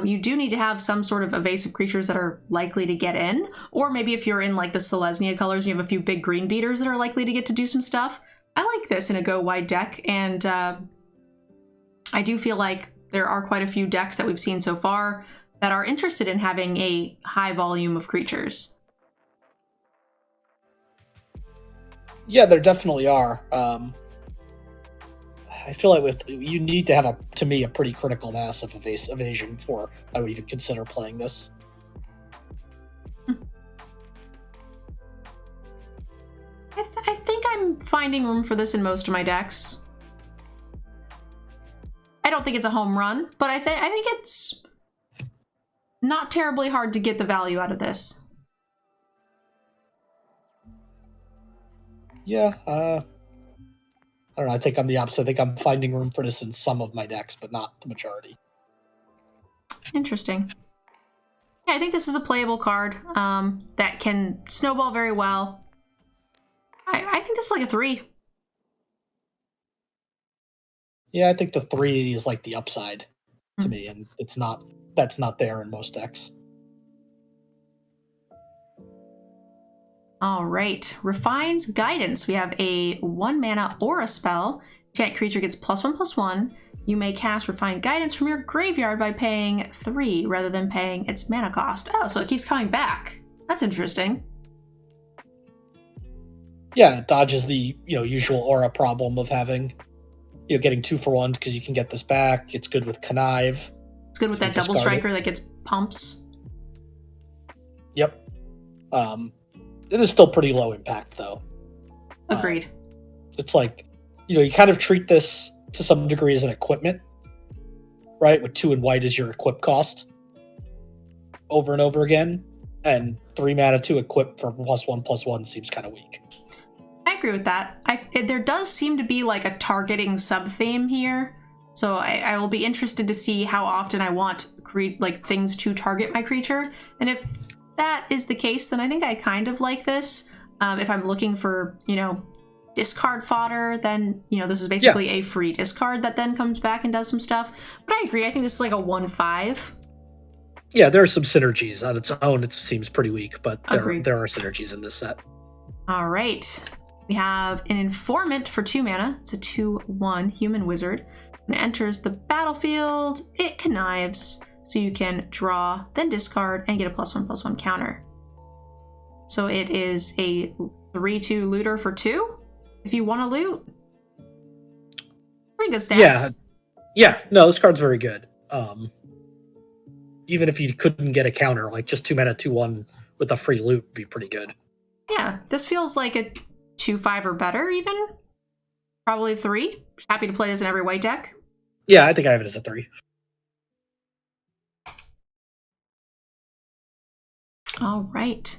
You do need to have some sort of evasive creatures that are likely to get in, or maybe if you're in like the Selesnya colors, you have a few big green beaters that are likely to get to do some stuff. I like this in a go wide deck, and I do feel like there are quite a few decks that we've seen so far that are interested in having a high volume of creatures. Yeah, there definitely are. I feel like you need to have to me, a pretty critical mass of evasion before I would even consider playing this. I think I'm finding room for this in most of my decks. I don't think it's a home run, but I think it's not terribly hard to get the value out of this. Yeah, I don't know. I think I'm the opposite. I think I'm finding room for this in some of my decks, but not the majority. Interesting. Yeah, I think this is a playable card that can snowball very well. I think this is like a 3. Yeah, I think the 3 is like the upside to me, and that's not there in most decks. All right, Refines Guidance. We have a 1-mana aura spell. Enchant creature gets +1/+1. You may cast Refined Guidance from your graveyard by paying 3 rather than paying its mana cost. Oh, so it keeps coming back. That's interesting. Yeah, it dodges the usual aura problem of having getting 2 for 1 because you can get this back. It's good with Connive. It's good with that double striker that gets pumps. Yep. It is still pretty low impact, though. Agreed. It's like, you kind of treat this to some degree as an equipment, right? With 2 and white as your equip cost over and over again. And 3 mana to equip for +1/+1 seems kind of weak. I agree with that. There does seem to be like a targeting sub-theme here. So I will be interested to see how often I want things to target my creature. And if that is the case, then I think I kind of like this. If I'm looking for, discard fodder, then, this is basically a free discard that then comes back and does some stuff. But I agree. I think this is like a 1/5. Yeah, there are some synergies. On its own, it seems pretty weak, but there are synergies in this set. All right. We have an Informant for 2 mana. It's a 2/1 human wizard. When it enters the battlefield, it connives. So you can draw, then discard, and get a +1/+1 counter. So it is a 3/2 looter for 2, if you want to loot. Pretty good stats. Yeah. No, this card's very good. Even if you couldn't get a counter, like just 2 mana 2/1 with a free loot would be pretty good. Yeah, this feels like a 2/5 or better, even. Probably 3. Happy to play this in every white deck. Yeah, I think I have it as a 3. All right.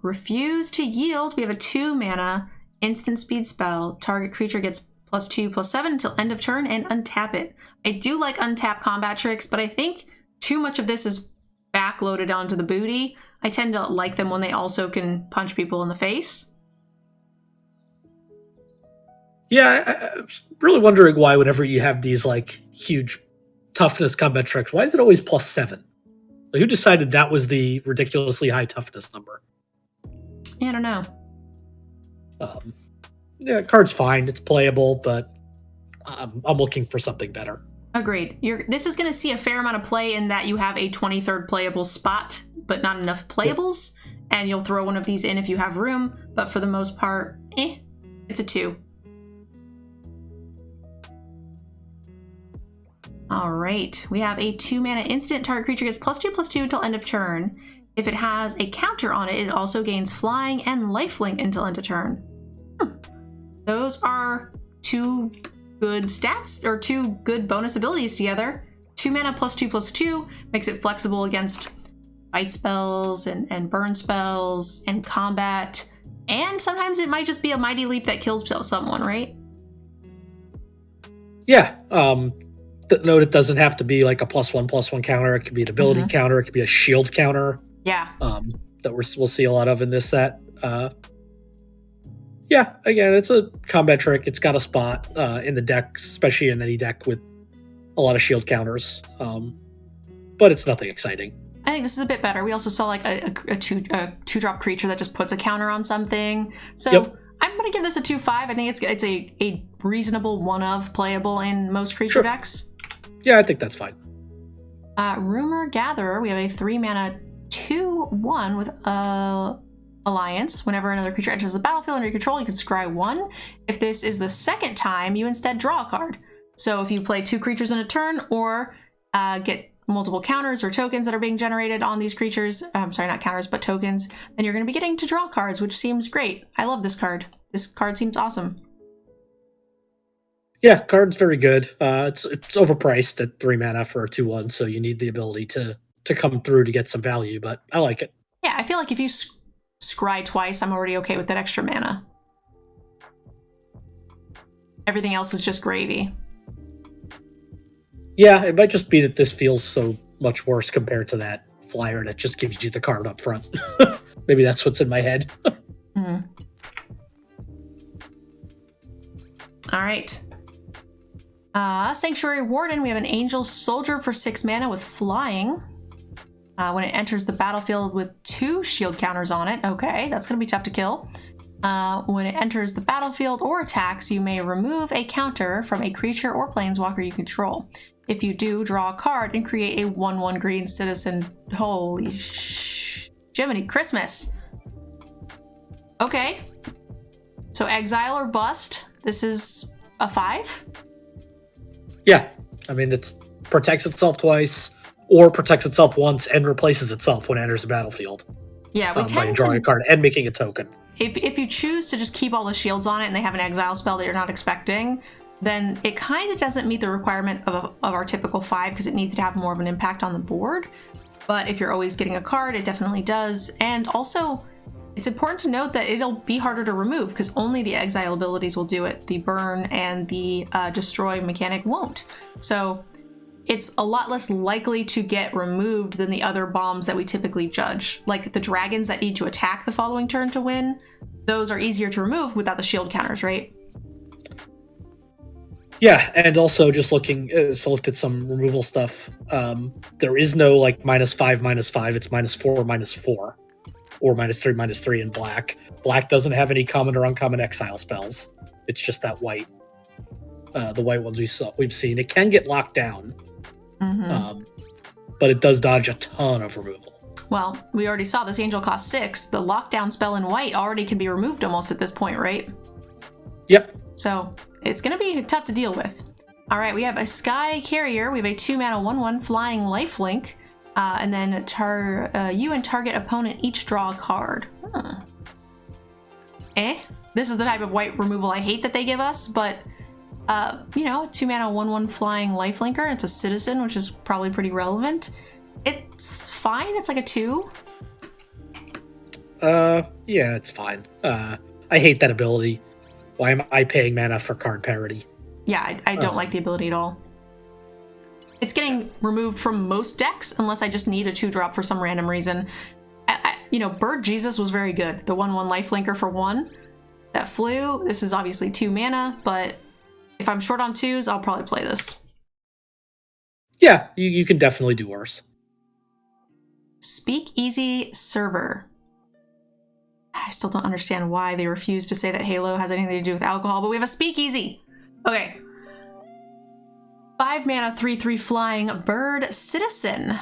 Refuse to Yield. We have a 2 mana instant speed spell. Target creature gets +2/+7 until end of turn and untap it. I do like untap combat tricks, but I think too much of this is backloaded onto the booty. I tend to like them when they also can punch people in the face. Yeah, I'm really wondering why whenever you have these like huge toughness combat tricks, why is it always +7? Like, who decided that was the ridiculously high toughness number? I don't know. Yeah, card's fine. It's playable, but I'm looking for something better. Agreed. This is going to see a fair amount of play in that you have a 23rd playable spot, but not enough playables. Yep. And you'll throw one of these in if you have room, but for the most part, it's a 2. All right, we have a 2-mana instant. Target creature gets +2/+2 until end of turn. If it has a counter on it, it also gains flying and lifelink until end of turn. Those are 2 good stats, or 2 good bonus abilities together. 2 mana +2/+2 makes it flexible against fight spells and burn spells and combat. And sometimes it might just be a mighty leap that kills someone, right? Yeah. Note it doesn't have to be like a +1/+1 counter. It could be an ability counter. It could be a shield counter. Yeah. That we'll see a lot of in this set. Yeah, again, it's a combat trick. It's got a spot in the deck, especially in any deck with a lot of shield counters. But it's nothing exciting. I think this is a bit better. We also saw like a 2-drop creature that just puts a counter on something. So yep. I'm going to give this a 2/5. I think it's a reasonable one-of playable in most creature decks. Yeah, I think that's fine. Rumor Gatherer, we have a 3-mana 2/1 with Alliance. Whenever another creature enters the battlefield under your control, you can scry 1. If this is the second time, you instead draw a card. So if you play 2 creatures in a turn or get multiple counters or tokens that are being generated on these creatures, I'm sorry, not counters, but tokens, then you're going to be getting to draw cards, which seems great. I love this card. This card seems awesome. Yeah, card's very good. It's overpriced at 3 mana for a 2/1, so you need the ability to come through to get some value, but I like it. Yeah, I feel like if you scry twice, I'm already okay with that extra mana. Everything else is just gravy. Yeah, it might just be that this feels so much worse compared to that flyer that just gives you the card up front. Maybe that's what's in my head. All right. Sanctuary Warden, we have an Angel Soldier for 6 mana with flying. When it enters the battlefield with 2 shield counters on it. Okay, that's going to be tough to kill. When it enters the battlefield or attacks, you may remove a counter from a creature or planeswalker you control. If you do, draw a card and create a 1/1 green citizen. Holy Jiminy Christmas. Okay. So exile or bust. This is a 5? Yeah. I mean, it protects itself twice, or protects itself once and replaces itself when it enters the battlefield. Yeah, we tend by drawing a card and making a token. If you choose to just keep all the shields on it and they have an exile spell that you're not expecting, then it kind of doesn't meet the requirement of our typical 5 because it needs to have more of an impact on the board. But if you're always getting a card, it definitely does. And also, it's important to note that it'll be harder to remove because only the exile abilities will do it. The burn and the destroy mechanic won't. So it's a lot less likely to get removed than the other bombs that we typically judge. Like the dragons that need to attack the following turn to win, those are easier to remove without the shield counters, right? Yeah, and also just looked at some removal stuff. There is no like -5/-5, it's -4/-4, or -3/-3 in black. Black doesn't have any common or uncommon exile spells. It's just that white. The white ones we've seen. It can get locked down, but it does dodge a ton of removal. Well, we already saw this angel cost 6. The lockdown spell in white already can be removed almost at this point, right? Yep. So it's going to be tough to deal with. All right, we have a Sky Carrier. We have a 2-mana 1/1 flying lifelink, and then you and target opponent each draw a card. This is the type of white removal I hate that they give us, but 2-mana 1/1 flying lifelinker. It's a citizen, which is probably pretty relevant. It's fine. It's like a 2. Yeah, it's fine. I hate that ability. Why am I paying mana for card parity? Yeah, I don't like the ability at all. It's getting removed from most decks unless I just need a 2-drop for some random reason. Bird Jesus was very good. The 1/1 lifelinker for 1 that flew. This is obviously 2 mana, but if I'm short on 2s, I'll probably play this. Yeah, you can definitely do worse. Speakeasy Server. I still don't understand why they refuse to say that Halo has anything to do with alcohol, but we have a speakeasy. Okay. 5 mana, 3/3 flying bird citizen.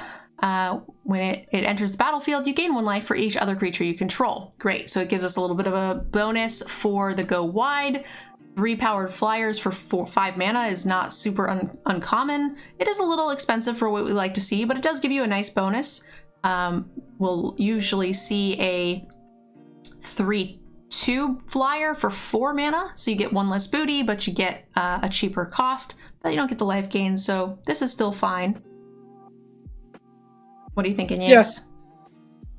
When it enters the battlefield, you gain 1 life for each other creature you control. Great, so it gives us a little bit of a bonus for the go wide. 3 powered flyers for 5 mana is not super uncommon. It is a little expensive for what we like to see, but it does give you a nice bonus. We'll usually see a 3/2 flyer for 4 mana, so you get 1 less booty, but you get a cheaper cost, but you don't get the life gain, so this is still fine. What are you thinking, Yanks?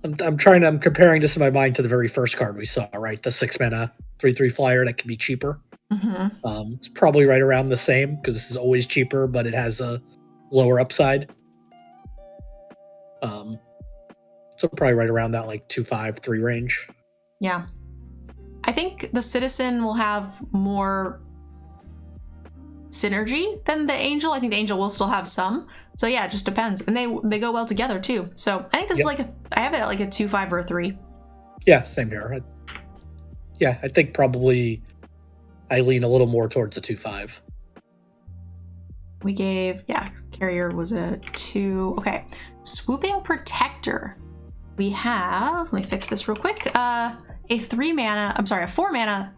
Yeah. I'm comparing this in my mind to the very first card we saw, right? The 6 mana 3/3 flyer that can be cheaper. Mm-hmm. It's probably right around the same because this is always cheaper, but it has a lower upside. So probably right around that like 2/5, 3 range. Yeah. I think the citizen will have more synergy than the angel. I think the angel will still have some. So yeah, it just depends. And they go well together too. So I think this is like I have it at like a 2/5 or a 3. Yeah, same here. I think probably I lean a little more towards a 2/5. We gave, carrier was a 2. Okay. Swooping Protector. We have, let me fix this real quick. A 4 mana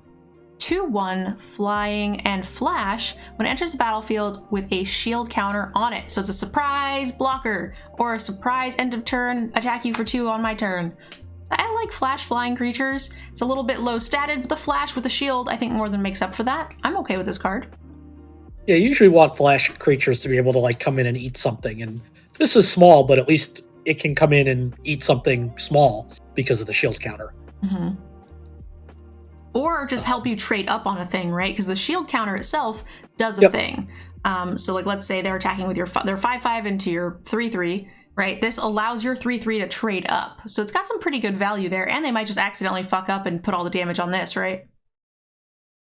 2/1 flying and flash when it enters the battlefield with a shield counter on it. So it's a surprise blocker or a surprise end of turn attack you for 2 on my turn. I like flash flying creatures. It's a little bit low statted, but the flash with the shield I think more than makes up for that. I'm okay with this card. Yeah, you usually want flash creatures to be able to like come in and eat something, and this is small, but at least it can come in and eat something small because of the shield counter. Mm-hmm. Or just help you trade up on a thing, right? Because the shield counter itself does a thing. So like, let's say they're attacking with their 5/5 into your 3/3, right? This allows your 3/3 to trade up. So it's got some pretty good value there. And they might just accidentally fuck up and put all the damage on this, right?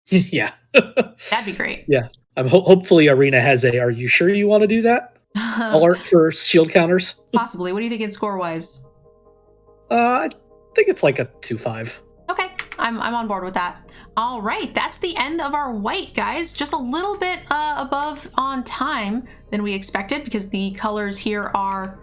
Yeah. That'd be great. Yeah. Hopefully Arena has a, are you sure you want to do that? Alert for shield counters. Possibly. What do you think in score-wise? I think it's like a 2/5. Okay, I'm on board with that. All right, that's the end of our white, guys. Just a little bit above on time than we expected because the colors here are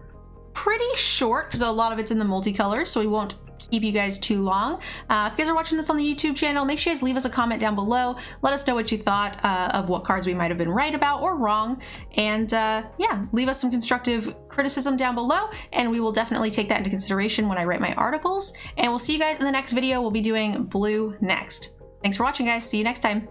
pretty short because a lot of it's in the multicolors, so we won't keep you guys too long. If you guys are watching this on the YouTube channel, make sure you guys leave us a comment down below. Let us know what you thought of what cards we might have been right about or wrong. And yeah, leave us some constructive criticism down below, and we will definitely take that into consideration when I write my articles. And we'll see you guys in the next video. We'll be doing blue next. Thanks for watching, guys. See you next time.